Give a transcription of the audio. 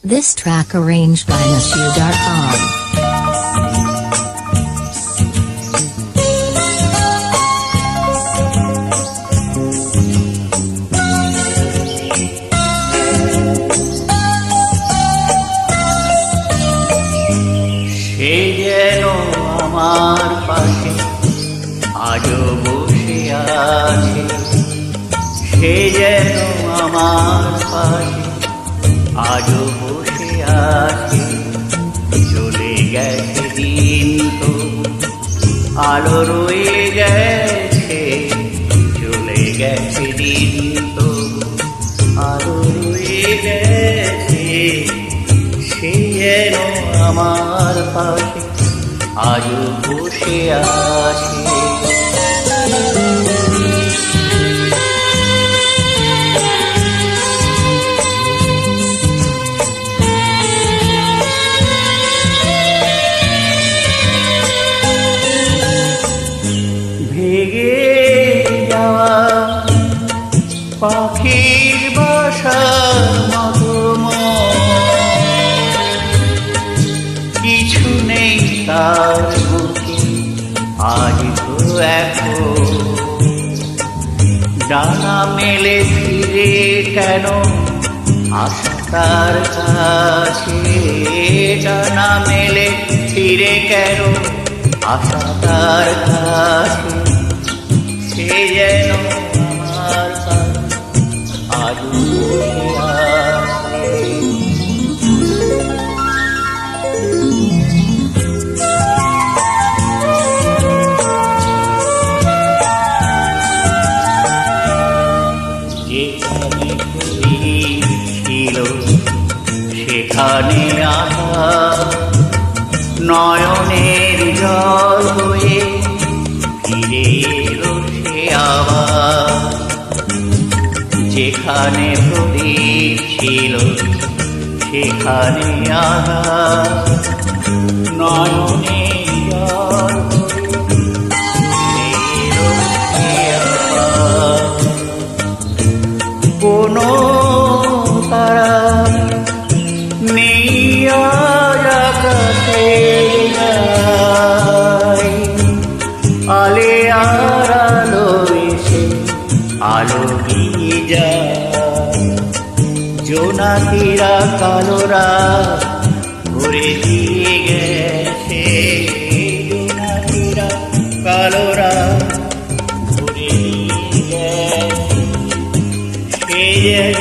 This track arranged by Nashu.com. সে যেন আমার পাশে আজও বসে আছে, সে যেন আমার পাশে আজও বসে আছে। চলে গেছে দিন তো আলো রয়ে গেছে, চলে গেছে দিন তো আলো রয়ে গেছে। সে যেন আমার পাশে আজও বসে আছে। ভেগে যাওয়া পাখির বাসার মতো কিছু নেই তার মুখে আজ তো এখন। ডানা মেলে ফিরে কেন আসা তার কাছে, ডানা মেলে ফিরে কেন আসা তার কাছে। সে যেন আমার আজ যেখানে ছিল সেখানে আসা নয়নের জল হয়ে ফিরে এলো সে আবার। যেখানে প্রদীপ ছিল সেখানে আহা নয়নের জল কোনো তারা নেই আজ আকাশে, আলে আর আলো এসে আলো দিয়ে যায়। জোনাকিরা কালোরা ভরে দিয়ে গেছে, জোনাকিরা কালোরা ভরে দিয়ে গেছে। সে যেন